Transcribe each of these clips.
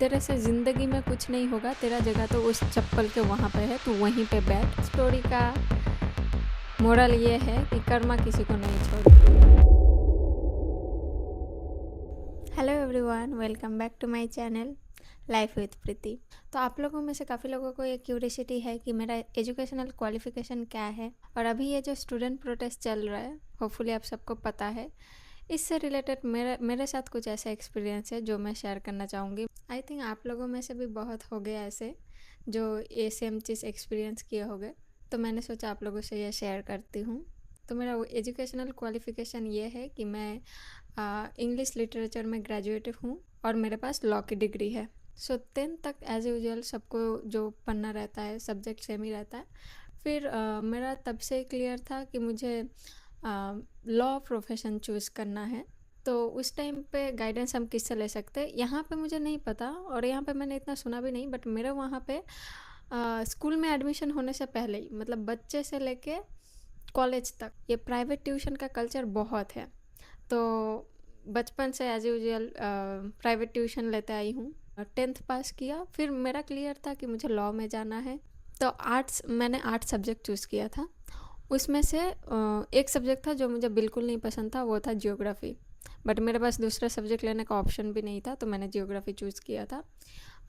तेरे से ज़िंदगी में कुछ नहीं होगा, तेरा जगह तो उस चप्पल के वहाँ पे है, तू वहीं पे बैठ। स्टोरी का मोरल ये है कि कर्मा किसी को नहीं छोड़ती। Hello everyone, welcome back to my channel life with Preeti. तो आप लोगों में से काफ़ी लोगों को ये क्यूरियोसिटी है कि मेरा एजुकेशनल क्वालिफिकेशन क्या है, और अभी ये जो स्टूडेंट प्रोटेस्ट चल रहा है, होपफुली आप सबको पता है। इससे रिलेटेड मेरे साथ कुछ ऐसा एक्सपीरियंस है जो मैं शेयर करना चाहूँगी। आई थिंक आप लोगों में से भी बहुत हो गए ऐसे जो ये सेम चीज़ एक्सपीरियंस किए होंगे, तो मैंने सोचा आप लोगों से ये शेयर करती हूँ। तो मेरा एजुकेशनल क्वालिफिकेशन ये है कि मैं इंग्लिश लिटरेचर में ग्रेजुएट हूँ और मेरे पास लॉ की डिग्री है। सो 10th तक एज यूजुअल सबको जो पढ़ना रहता है सब्जेक्ट सेम ही रहता है। फिर मेरा तब से क्लियर था कि मुझे लॉ प्रोफेशन चूज़ करना है। तो उस टाइम पे गाइडेंस हम किससे ले सकते हैं, यहाँ पे मुझे नहीं पता और यहाँ पे मैंने इतना सुना भी नहीं, बट मेरे वहाँ पे स्कूल में एडमिशन होने से पहले ही, मतलब बच्चे से लेके कॉलेज तक, ये प्राइवेट ट्यूशन का कल्चर बहुत है। तो बचपन से एज यूजुअल प्राइवेट ट्यूशन लेते आई हूँ। 10th पास किया, फिर मेरा क्लियर था कि मुझे लॉ में जाना है। तो मैंने आर्ट्स सब्जेक्ट चूज़ किया था। उसमें से एक सब्जेक्ट था जो मुझे बिल्कुल नहीं पसंद था, वो था जियोग्राफ़ी। बट मेरे पास दूसरा सब्जेक्ट लेने का ऑप्शन भी नहीं था, तो मैंने जियोग्राफ़ी चूज़ किया था।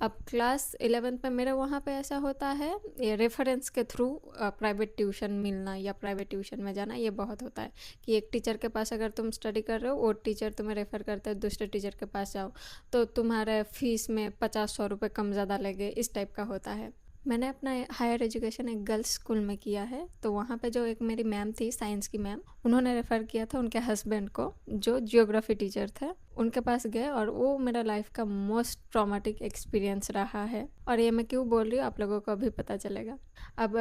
अब क्लास 11th में मेरे वहाँ पे ऐसा होता है, ये रेफरेंस के थ्रू प्राइवेट ट्यूशन मिलना या प्राइवेट ट्यूशन में जाना, ये बहुत होता है कि एक टीचर के पास अगर तुम स्टडी कर रहे हो और टीचर तुम्हें रेफ़र करते हैं दूसरे टीचर के पास जाओ, तो तुम्हारे फ़ीस में 50-100 रुपये कम ज़्यादा लगे, इस टाइप का होता है। मैंने अपना हायर एजुकेशन एक गर्ल्स स्कूल में किया है। तो वहाँ पे जो एक मेरी मैम थी, साइंस की मैम, उन्होंने रेफ़र किया था उनके हस्बैंड को जो जियोग्राफी टीचर थे, उनके पास गए, और वो मेरा लाइफ का मोस्ट ट्रॉमेटिक एक्सपीरियंस रहा है। और ये मैं क्यों बोल रही हूँ आप लोगों को अभी पता चलेगा। अब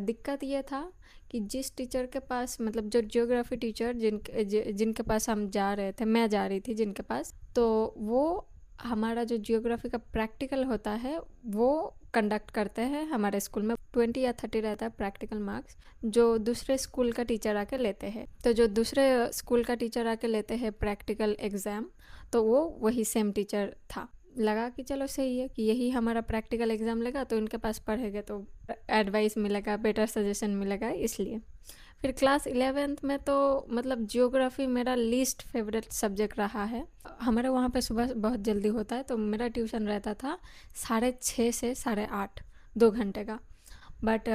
दिक्कत ये था कि जिस टीचर के पास, मतलब जो जियोग्राफी टीचर जिनके पास हम जा रहे थे, मैं जा रही थी जिनके पास, तो वो हमारा जो जियोग्राफी का प्रैक्टिकल होता है वो कंडक्ट करते हैं हमारे स्कूल में। 20 या 30 रहता है प्रैक्टिकल मार्क्स, जो दूसरे स्कूल का टीचर आके लेते हैं। तो जो दूसरे स्कूल का टीचर आके लेते हैं प्रैक्टिकल एग्ज़ाम, तो वो वही सेम टीचर था। लगा कि चलो सही है कि यही हमारा प्रैक्टिकल एग्ज़ाम लेगा, तो इनके पास पढ़ेंगे तो एडवाइस मिलेगा, बेटर सजेशन मिलेगा, इसलिए। फिर क्लास 11th में तो मतलब जियोग्राफी मेरा लीस्ट फेवरेट सब्जेक्ट रहा है। हमारे वहाँ पे सुबह बहुत जल्दी होता है, तो मेरा ट्यूशन रहता था 6:30 से 8:30, 2 घंटे का। बट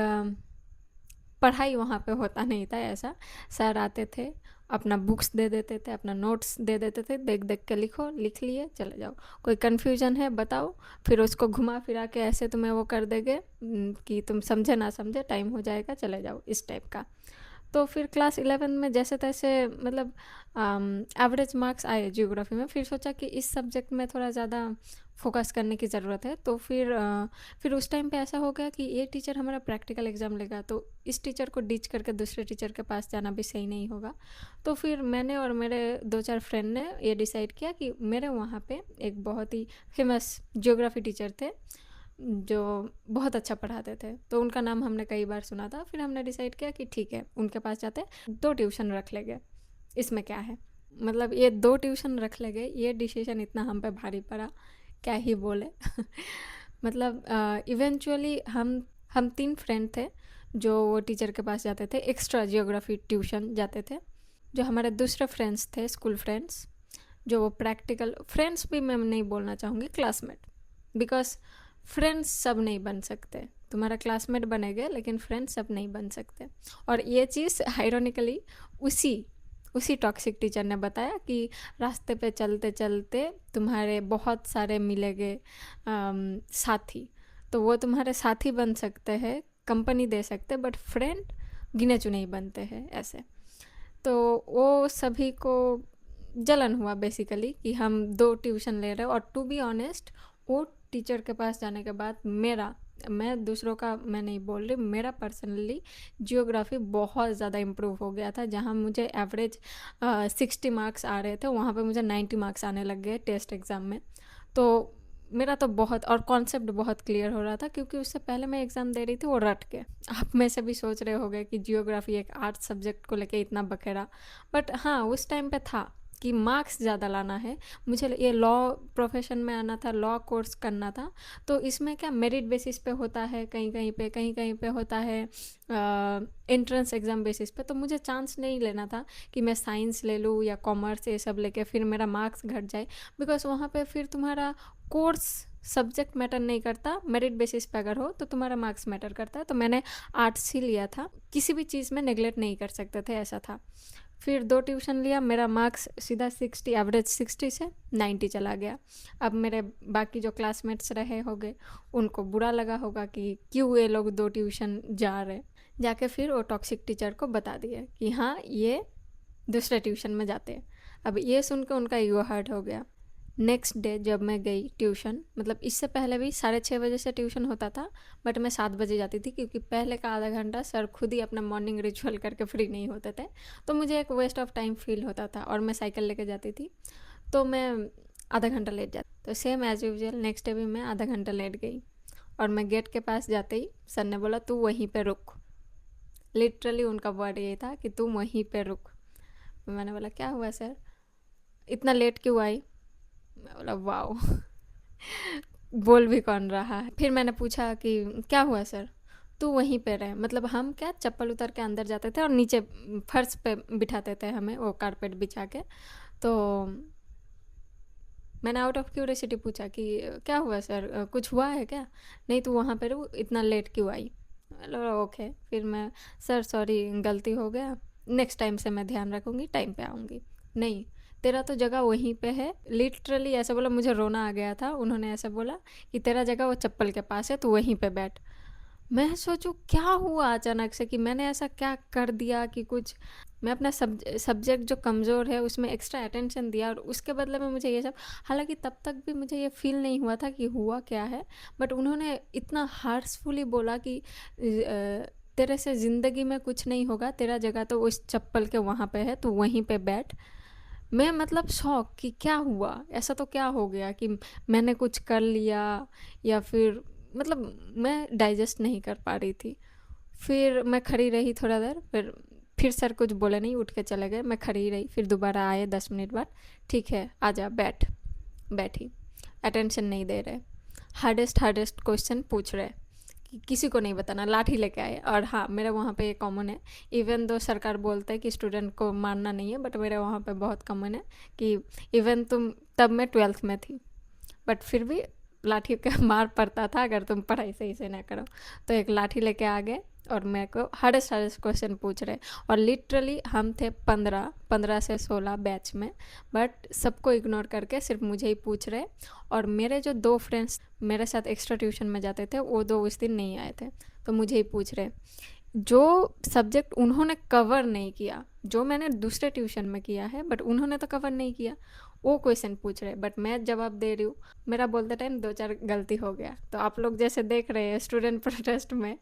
पढ़ाई वहाँ पे होता नहीं था ऐसा। सर आते थे, अपना बुक्स दे देते थे, अपना नोट्स दे देते थे, देख देख के लिखो, लिख लिए चले जाओ। कोई कन्फ्यूजन है बताओ, फिर उसको घुमा फिरा के ऐसे तुम्हें वो कर देंगे कि तुम समझे ना समझे, टाइम हो जाएगा, चले जाओ, इस टाइप का। तो फिर क्लास 11 में जैसे तैसे, मतलब एवरेज मार्क्स आए जियोग्राफी में। फिर सोचा कि इस सब्जेक्ट में थोड़ा ज़्यादा फोकस करने की ज़रूरत है। तो फिर उस टाइम पे ऐसा हो गया कि ये टीचर हमारा प्रैक्टिकल एग्ज़ाम लेगा, तो इस टीचर को डिच करके दूसरे टीचर के पास जाना भी सही नहीं होगा। तो फिर मैंने और मेरे 2-4 फ्रेंड ने ये डिसाइड किया कि मेरे वहाँ पे एक बहुत ही फेमस जियोग्राफी टीचर थे जो बहुत अच्छा पढ़ाते थे, तो उनका नाम हमने कई बार सुना था। फिर हमने डिसाइड किया कि ठीक है, उनके पास जाते हैं, 2 ट्यूशन रख लेंगे, इसमें क्या है। मतलब ये 2 ट्यूशन रख लेंगे, ये डिसीजन इतना हम पे भारी पड़ा, क्या ही बोले। मतलब इवेंचुअली हम 3 फ्रेंड थे जो वो टीचर के पास जाते थे, एक्स्ट्रा जियोग्राफी ट्यूशन जाते थे। जो हमारे दूसरे फ्रेंड्स थे, स्कूल फ्रेंड्स, जो वो प्रैक्टिकल फ्रेंड्स भी मैं नहीं बोलना चाहूँगी, क्लासमेट, बिकॉज फ्रेंड्स सब नहीं बन सकते। तुम्हारा क्लासमेट बनेगा लेकिन फ्रेंड्स सब नहीं बन सकते। और ये चीज़ आयरॉनिकली उसी टॉक्सिक टीचर ने बताया कि रास्ते पे चलते चलते तुम्हारे बहुत सारे मिलेंगे साथी, तो वो तुम्हारे साथी बन सकते हैं, कंपनी दे सकते, बट फ्रेंड गिने चुने ही बनते हैं, ऐसे। तो वो सभी को जलन हुआ बेसिकली कि हम 2 ट्यूशन ले रहे हैं। और टू बी ऑनेस्ट, वो टीचर के पास जाने के बाद मैं दूसरों का मैं नहीं बोल रही, मेरा पर्सनली जियोग्राफी बहुत ज़्यादा इम्प्रूव हो गया था। जहाँ मुझे एवरेज 60 मार्क्स आ रहे थे, वहाँ पे मुझे 90 मार्क्स आने लग गए टेस्ट एग्ज़ाम में। तो मेरा तो बहुत, और कॉन्सेप्ट बहुत क्लियर हो रहा था, क्योंकि उससे पहले मैं एग्ज़ाम दे रही थी वो रट के। आप में से भी सोच रहे होंगे कि जियोग्राफी एक आर्ट्स सब्जेक्ट को लेके इतना बखेड़ा, बट हाँ उस टाइम पे था कि मार्क्स ज़्यादा लाना है, मुझे ये लॉ प्रोफेशन में आना था, लॉ कोर्स करना था, तो इसमें क्या मेरिट बेसिस पे होता है, कहीं कहीं पे होता है एंट्रेंस एग्ज़ाम बेसिस पे। तो मुझे चांस नहीं लेना था कि मैं साइंस ले लूँ या कॉमर्स ये सब लेके फिर मेरा मार्क्स घट जाए, बिकॉज वहाँ पे फिर तुम्हारा कोर्स सब्जेक्ट मैटर नहीं करता, मेरिट बेसिस पे अगर हो तो तुम्हारा मार्क्स मैटर करता है। तो मैंने आर्ट्स ही लिया था, किसी भी चीज़ में नेगलेक्ट नहीं कर सकते थे, ऐसा था। फिर 2 ट्यूशन लिया, मेरा मार्क्स सीधा 60, एवरेज 60 से 90 चला गया। अब मेरे बाकी जो क्लासमेट्स रहे होंगे उनको बुरा लगा होगा कि क्यों ये लोग 2 ट्यूशन जा रहे। जाके फिर वो टॉक्सिक टीचर को बता दिया कि हाँ ये दूसरे ट्यूशन में जाते हैं। अब ये सुन के उनका ईगो हर्ट हो गया। नेक्स्ट डे जब मैं गई ट्यूशन, मतलब इससे पहले भी 6:30 बजे से ट्यूशन होता था, बट मैं 7 बजे जाती थी, क्योंकि पहले का आधा घंटा सर खुद ही अपना मॉर्निंग रिचुअल करके फ्री नहीं होते थे, तो मुझे एक वेस्ट ऑफ टाइम फील होता था, और मैं साइकिल लेके जाती थी तो मैं आधा घंटा लेट जाती। तो same as usual next day भी मैं आधा घंटा लेट गई, और मैं गेट के पास जाते ही सर ने बोला तू वहीं पे रुक। लिटरली उनका वर्ड ये था कि तुम वहीं पे रुक। मैंने बोला क्या हुआ सर, इतना लेट क्यों आई? मैं बोला वाओ बोल भी कौन रहा है। फिर मैंने पूछा कि क्या हुआ सर, तू वहीं पे रहे, मतलब हम क्या चप्पल उतर के अंदर जाते थे और नीचे फर्श पे बिठाते थे हमें, वो कारपेट बिछा के। तो मैंने आउट ऑफ क्यूरियोसिटी पूछा कि क्या हुआ सर, कुछ हुआ है क्या? नहीं तू वहाँ पे रहो, इतना लेट क्यों आई? ओके। फिर मैं सर सॉरी गलती हो गया, नेक्स्ट टाइम से मैं ध्यान रखूँगी, टाइम पे आऊँगी। नहीं तेरा तो जगह वहीं पे है, लिटरली ऐसा बोला, मुझे रोना आ गया था। उन्होंने ऐसा बोला कि तेरा जगह वो चप्पल के पास है, तू वहीं पे बैठ। मैं सोचूं क्या हुआ अचानक से, कि मैंने ऐसा क्या कर दिया कि कुछ मैं अपना सब्जेक्ट जो कमज़ोर है उसमें एक्स्ट्रा अटेंशन दिया, और उसके बदले में मुझे ये सब। हालांकि तब तक भी मुझे ये फील नहीं हुआ था कि हुआ क्या है, बट उन्होंने इतना हार्सफुली बोला कि तेरे से ज़िंदगी में कुछ नहीं होगा, तेरा जगह तो उस चप्पल के वहाँ पे है, तू वहीं पे बैठ। मैं मतलब शौक कि क्या हुआ, ऐसा तो क्या हो गया कि मैंने कुछ कर लिया, या फिर मतलब मैं डाइजेस्ट नहीं कर पा रही थी। फिर मैं खड़ी रही थोड़ा देर, फिर सर कुछ बोले नहीं, उठ के चले गए। मैं खड़ी रही, फिर दोबारा आए 10 मिनट बाद, ठीक है आजा बैठ। बैठी, अटेंशन नहीं दे रहे, हार्डेस्ट क्वेश्चन पूछ रहे कि किसी को नहीं बताना, लाठी लेके आए। और हाँ मेरा वहाँ पे एक कॉमन है, इवन दो सरकार बोलता है कि स्टूडेंट को मारना नहीं है, बट मेरे वहाँ पे बहुत कॉमन है कि इवन तुम, तब मैं 12th में थी, बट फिर भी लाठी का मार पड़ता था अगर तुम पढ़ाई सही से ना करो। तो एक लाठी लेके आ गए और मेरे को हार्डेस्ट क्वेश्चन पूछ रहे, और लिटरली हम थे 15 से 16 बैच में, बट सबको इग्नोर करके सिर्फ मुझे ही पूछ रहे। और मेरे जो 2 फ्रेंड्स मेरे साथ एक्स्ट्रा ट्यूशन में जाते थे, वो 2 उस दिन नहीं आए थे, तो मुझे ही पूछ रहे। जो सब्जेक्ट उन्होंने कवर नहीं किया, जो मैंने दूसरे ट्यूशन में किया है बट उन्होंने तो कवर नहीं किया, वो क्वेश्चन पूछ रहे, बट मैं जवाब दे रही हूँ। मेरा बोलते टाइम 2-4 गलती हो गया। तो आप लोग जैसे देख रहे हैं स्टूडेंट प्रोटेस्ट में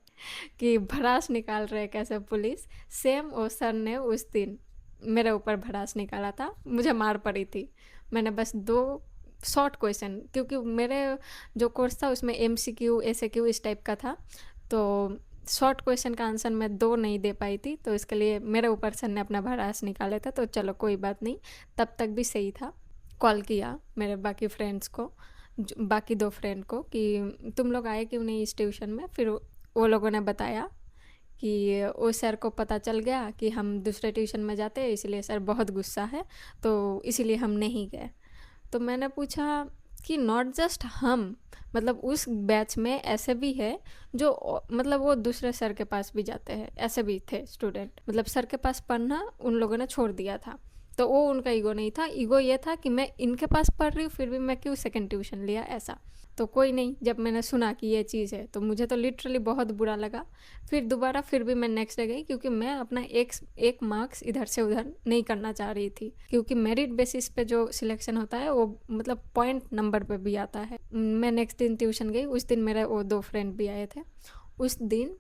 कि भड़ास निकाल रहे कैसे पुलिस, सेम वो सर ने उस दिन मेरे ऊपर भड़ास निकाला था, मुझे मार पड़ी थी। मैंने बस 2 शॉर्ट क्वेश्चन, क्योंकि मेरे जो कोर्स था उसमें MCQ SAQ इस टाइप का था, तो शॉर्ट क्वेश्चन का आंसर मैं 2 नहीं दे पाई थी, तो इसके लिए मेरे ऊपर सर ने अपना भड़ास निकाले था। तो चलो कोई बात नहीं, तब तक भी सही था। कॉल किया मेरे बाकी फ्रेंड्स को, बाकी 2 फ्रेंड को, कि तुम लोग आए क्यों नहीं इस ट्यूशन में। फिर वो लोगों ने बताया कि वो सर को पता चल गया कि हम दूसरे ट्यूशन में जाते हैं, इसलिए सर बहुत गुस्सा है, तो इसीलिए हम नहीं गए। तो मैंने पूछा कि नॉट जस्ट हम, मतलब उस बैच में ऐसे भी है जो मतलब वो दूसरे सर के पास भी जाते हैं, ऐसे भी थे स्टूडेंट, मतलब सर के पास पढ़ना उन लोगों ने छोड़ दिया था। तो वो उनका ईगो नहीं था, ईगो ये था कि मैं इनके पास पढ़ रही हूँ फिर भी मैं क्यों सेकंड ट्यूशन लिया, ऐसा। तो कोई नहीं, जब मैंने सुना कि ये चीज़ है तो मुझे तो लिटरली बहुत बुरा लगा। फिर दोबारा फिर भी मैं नेक्स्ट डे गई, क्योंकि मैं अपना एक मार्क्स इधर से उधर नहीं करना चाह रही थी, क्योंकि मेरिट बेसिस पे जो सिलेक्शन होता है वो मतलब पॉइंट नंबर पे भी आता है। मैं नेक्स्ट दिन ट्यूशन गई, उस दिन मेरे वो 2 फ्रेंड भी आए थे। उस दिन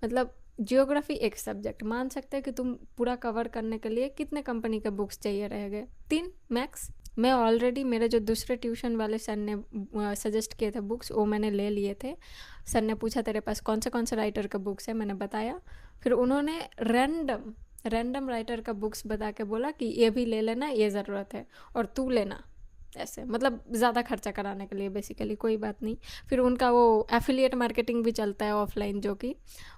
मतलब जियोग्राफी एक सब्जेक्ट, मान सकते हैं कि तुम पूरा कवर करने के लिए कितने कंपनी के बुक्स चाहिए रह गए, 3 मैक्स। मैं ऑलरेडी मेरे जो दूसरे ट्यूशन वाले सर ने सजेस्ट किए थे बुक्स, वो मैंने ले लिए थे। सर ने पूछा तेरे पास कौन से राइटर के बुक्स है, मैंने बताया। फिर उन्होंने रैंडम रैंडम राइटर का बुक्स बता के बोला कि ये भी ले लेना, ये ज़रूरत है और तू लेना, ऐसे मतलब ज़्यादा खर्चा कराने के लिए बेसिकली। कोई बात नहीं। फिर उनका वो एफिलिएट मार्केटिंग भी चलता है ऑफलाइन, जो कि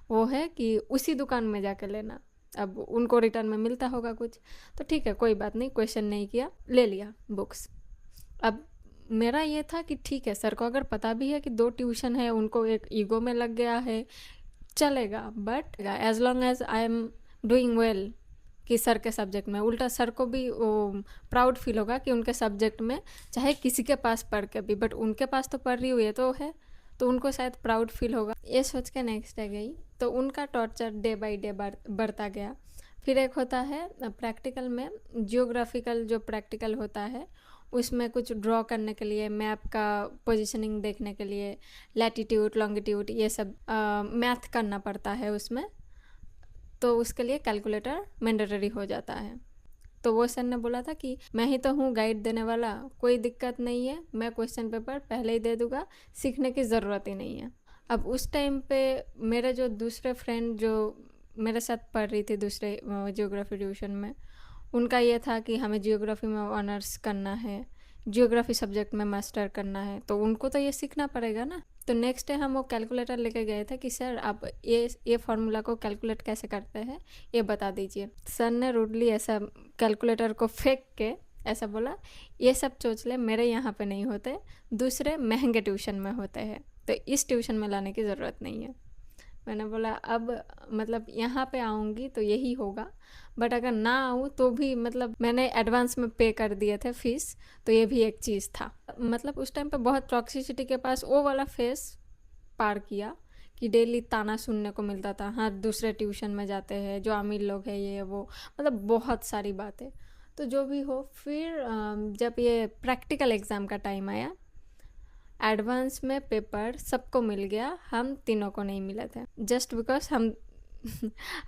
वो है कि उसी दुकान में जाके लेना, अब उनको रिटर्न में मिलता होगा कुछ, तो ठीक है कोई बात नहीं, क्वेश्चन नहीं किया, ले लिया बुक्स। अब मेरा ये था कि ठीक है, सर को अगर पता भी है कि 2 ट्यूशन है, उनको एक ईगो में लग गया है, चलेगा, but as long as I am doing well कि सर के सब्जेक्ट में, उल्टा सर को भी वो प्राउड फील होगा कि उनके सब्जेक्ट में चाहे किसी के पास पढ़ के भी, बट उनके पास तो पढ़ रही हुई है तो है, तो उनको शायद प्राउड फील होगा। ये सोच के नेक्स्ट डे गई तो उनका टॉर्चर डे बाय डे बढ़ता गया। फिर एक होता है प्रैक्टिकल में, जियोग्राफिकल जो प्रैक्टिकल होता है उसमें कुछ ड्रॉ करने के लिए, मैप का पोजीशनिंग देखने के लिए, लैटिट्यूड लॉन्गिट्यूड ये सब मैथ करना पड़ता है उसमें, तो उसके लिए कैलकुलेटर मैंडेटरी हो जाता है। तो वो सर ने बोला था कि मैं ही तो हूँ गाइड देने वाला, कोई दिक्कत नहीं है, मैं क्वेश्चन पेपर पहले ही दे दूँगा, सीखने की ज़रूरत ही नहीं है। अब उस टाइम पे मेरे जो दूसरे फ्रेंड जो मेरे साथ पढ़ रही थी दूसरे जियोग्राफी ट्यूशन में, उनका ये था कि हमें जियोग्राफी में ऑनर्स करना है, जियोग्राफी सब्जेक्ट में मास्टर करना है, तो उनको तो ये सीखना पड़ेगा ना। तो नेक्स्ट डे हम वो कैलकुलेटर लेके गए थे कि सर आप ये फार्मूला को कैलकुलेट कैसे करते हैं ये बता दीजिए। सर ने रूडली ऐसा कैलकुलेटर को फेंक के ऐसा बोला, ये सब चोचले मेरे यहाँ पे नहीं होते, दूसरे महंगे ट्यूशन में होते हैं, तो इस ट्यूशन में लाने की ज़रूरत नहीं है। मैंने बोला अब मतलब यहाँ पे आऊँगी तो यही होगा, बट अगर ना आऊँ तो भी मतलब मैंने एडवांस में पे कर दिए थे फीस, तो ये भी एक चीज़ था। मतलब उस टाइम पे बहुत टॉक्सिसिटी के पास वो वाला फेस पार किया कि डेली ताना सुनने को मिलता था, हाँ दूसरे ट्यूशन में जाते हैं, जो अमीर लोग हैं, ये वो, मतलब बहुत सारी बातें। तो जो भी हो, फिर जब ये प्रैक्टिकल एग्ज़ाम का टाइम आया, एडवांस में पेपर सबको मिल गया, हम तीनों को नहीं मिले थे, जस्ट बिकॉज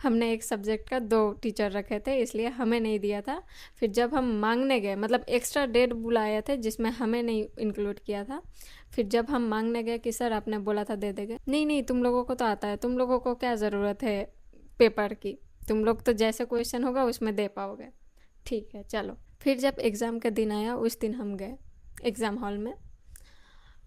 हमने एक सब्जेक्ट का 2 टीचर रखे थे, इसलिए हमें नहीं दिया था। फिर जब हम मांगने गए, मतलब एक्स्ट्रा डेट बुलाए थे जिसमें हमें नहीं इंक्लूड किया था, फिर जब हम मांगने गए कि सर आपने बोला था दे देंगे, नहीं नहीं तुम लोगों को तो आता है, तुम लोगों को क्या ज़रूरत है पेपर की, तुम लोग तो जैसे क्वेश्चन होगा उसमें दे पाओगे, ठीक है चलो। फिर जब एग्ज़ाम का दिन आया, उस दिन हम गए एग्ज़ाम हॉल में,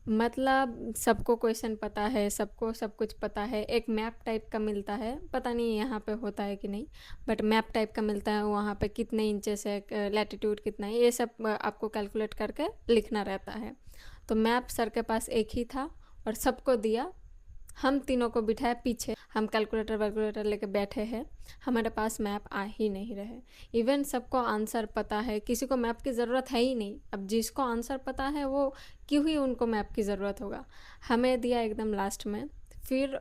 मतलब सबको क्वेश्चन पता है, सबको सब कुछ पता है, एक मैप टाइप का मिलता है, पता नहीं यहाँ पे होता है कि नहीं, बट मैप टाइप का मिलता है, वहाँ पे कितने इंचेस है, लैटिट्यूड कितना है, ये सब आपको कैलकुलेट करके लिखना रहता है। तो मैप सर के पास एक ही था और सबको दिया, हम तीनों को बिठाया पीछे, हम कैलकुलेटर लेके बैठे हैं, हमारे पास मैप आ ही नहीं रहे। इवन सबको आंसर पता है, किसी को मैप की ज़रूरत है ही नहीं, अब जिसको आंसर पता है वो क्यों ही उनको मैप की ज़रूरत होगा। हमें दिया एकदम लास्ट में, फिर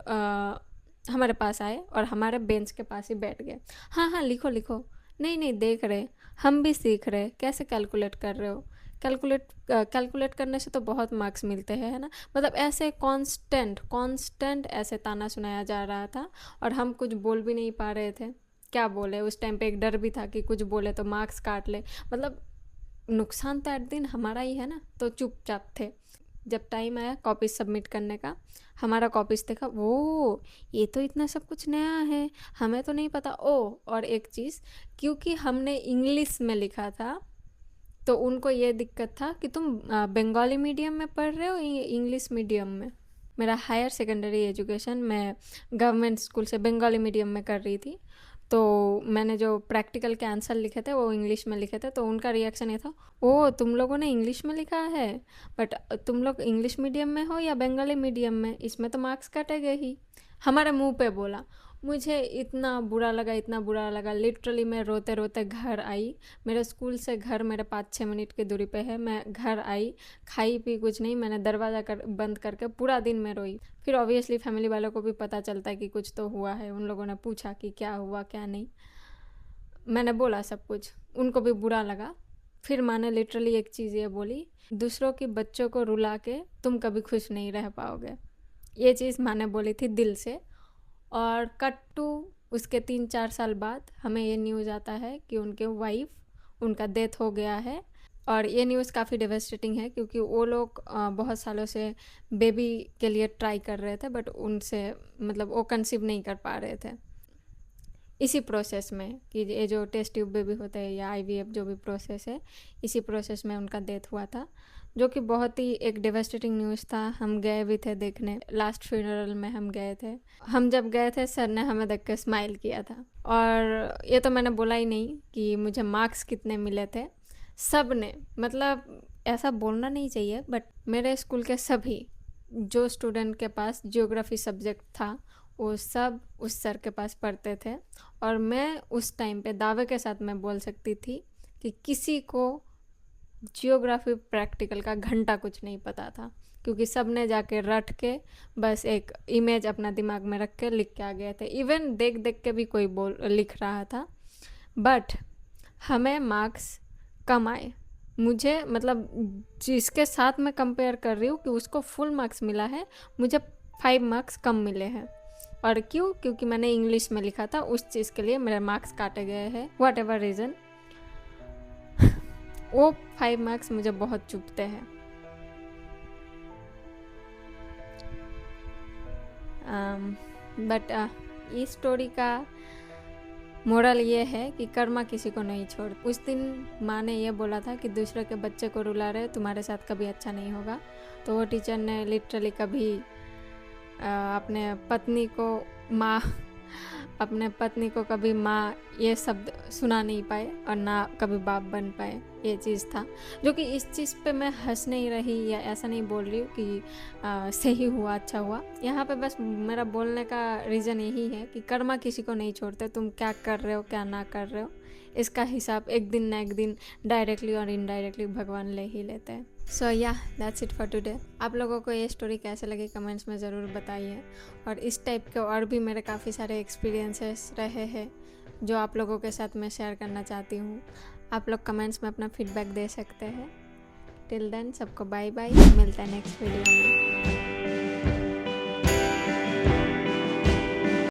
हमारे पास आए और हमारे बेंच के पास ही बैठ गए, हाँ हाँ लिखो लिखो, नहीं नहीं देख रहे, हम भी सीख रहे, कैसे कैलकुलेट कर रहे हो, कैलकुलेट करने से तो बहुत मार्क्स मिलते हैं, है ना। मतलब ऐसे कांस्टेंट ऐसे ताना सुनाया जा रहा था और हम कुछ बोल भी नहीं पा रहे थे, क्या बोले। उस टाइम पे एक डर भी था कि कुछ बोले तो मार्क्स काट ले, मतलब नुकसान तो एट दिन हमारा ही है ना, तो चुपचाप थे। जब टाइम आया कॉपीज सबमिट करने का, हमारा कॉपीज देखा, वो ये तो इतना सब कुछ नया है, हमें तो नहीं पता। ओ और एक चीज़, क्योंकि हमने इंग्लिश में लिखा था तो उनको ये दिक्कत था कि तुम बंगाली मीडियम में पढ़ रहे हो इंग्लिश मीडियम में। मेरा हायर सेकेंडरी एजुकेशन मैं गवर्नमेंट स्कूल से बंगाली मीडियम में कर रही थी, तो मैंने जो प्रैक्टिकल के आंसर लिखे थे वो इंग्लिश में लिखे थे, तो उनका रिएक्शन ये था, ओ तुम लोगों ने इंग्लिश में लिखा है, बट तुम लोग इंग्लिश मीडियम में हो या बंगाली मीडियम में, इसमें तो मार्क्स कटेंगे ही। हमारे मुंह पे बोला। मुझे इतना बुरा लगा, इतना बुरा लगा, लिटरली मैं रोते रोते घर आई। मेरे स्कूल से घर मेरे 5-6 मिनट की दूरी पे है। मैं घर आई, खाई पी कुछ नहीं, मैंने दरवाज़ा बंद करके पूरा दिन मैं रोई। फिर ऑब्वियसली फैमिली वालों को भी पता चलता है कि कुछ तो हुआ है, उन लोगों ने पूछा कि क्या हुआ क्या नहीं, मैंने बोला सब कुछ, उनको भी बुरा लगा। फिर माँ ने लिटरली एक चीज़ ये बोली, दूसरों के बच्चों को रुला के तुम कभी खुश नहीं रह पाओगे। ये चीज़ माँ ने बोली थी दिल से। और कट टू उसके 3-4 साल बाद हमें ये न्यूज़ आता है कि उनके वाइफ उनका डेथ हो गया है। और ये न्यूज़ काफ़ी डेवास्टेटिंग है क्योंकि वो लोग बहुत सालों से बेबी के लिए ट्राई कर रहे थे, बट उनसे मतलब वो कंसीव नहीं कर पा रहे थे। इसी प्रोसेस में कि ये जो टेस्ट ट्यूब बेबी होता है या आईवीएफ जो भी प्रोसेस है, इसी प्रोसेस में उनका डेथ हुआ था, जो कि बहुत ही एक डेवास्टेटिंग न्यूज़ था। हम गए भी थे देखने, लास्ट फ्यूनरल में हम गए थे। हम जब गए थे सर ने हमें देख के स्माइल किया था। और ये तो मैंने बोला ही नहीं कि मुझे मार्क्स कितने मिले थे। सब ने, मतलब ऐसा बोलना नहीं चाहिए, बट मेरे स्कूल के सभी जो स्टूडेंट के पास जियोग्राफी सब्जेक्ट था वो सब उस सर के पास पढ़ते थे। और मैं उस टाइम पे दावे के साथ मैं बोल सकती थी कि किसी को जियोग्राफी प्रैक्टिकल का घंटा कुछ नहीं पता था, क्योंकि सब ने जाके रट के बस एक इमेज अपना दिमाग में रख के लिख के आ गए थे। इवन देख देख के भी कोई लिख रहा था, बट हमें मार्क्स कम आए। मुझे, मतलब जिसके साथ मैं कंपेयर कर रही हूँ कि उसको फुल मार्क्स मिला है, मुझे 5 मार्क्स कम मिले हैं। और क्यों? क्योंकि मैंने इंग्लिश में लिखा था, उस चीज़ के लिए मेरे मार्क्स काटे गए हैं, वट एवर रीज़न। वो 5 मार्क्स मुझे बहुत चुभते हैं। बट इस स्टोरी का मोरल ये है कि कर्मा किसी को नहीं छोड़। उस दिन माँ ने ये बोला था कि दूसरे के बच्चे को रुला रहे, तुम्हारे साथ कभी अच्छा नहीं होगा। तो वो टीचर ने लिटरली कभी अपने पत्नी को कभी माँ ये शब्द सुना नहीं पाए और ना कभी बाप बन पाए। ये चीज़ था, जो कि इस चीज़ पे मैं हंस नहीं रही या ऐसा नहीं बोल रही हूँ कि सही हुआ, अच्छा हुआ। यहाँ पे बस मेरा बोलने का रीज़न यही है कि कर्मा किसी को नहीं छोड़ते। तुम क्या कर रहे हो, क्या ना कर रहे हो, इसका हिसाब एक दिन ना एक दिन डायरेक्टली और इनडायरेक्टली भगवान ले ही लेते हैं। सो या दैट्स इट फॉर टुडे। आप लोगों को ये स्टोरी कैसे लगी कमेंट्स में ज़रूर बताइए। और इस टाइप के और भी मेरे काफ़ी सारे एक्सपीरियंसेस रहे हैं जो आप लोगों के साथ मैं शेयर करना चाहती हूँ। आप लोग कमेंट्स में अपना फीडबैक दे सकते हैं। टिल देन सबको बाय बाय, मिलता है नेक्स्ट वीडियो में।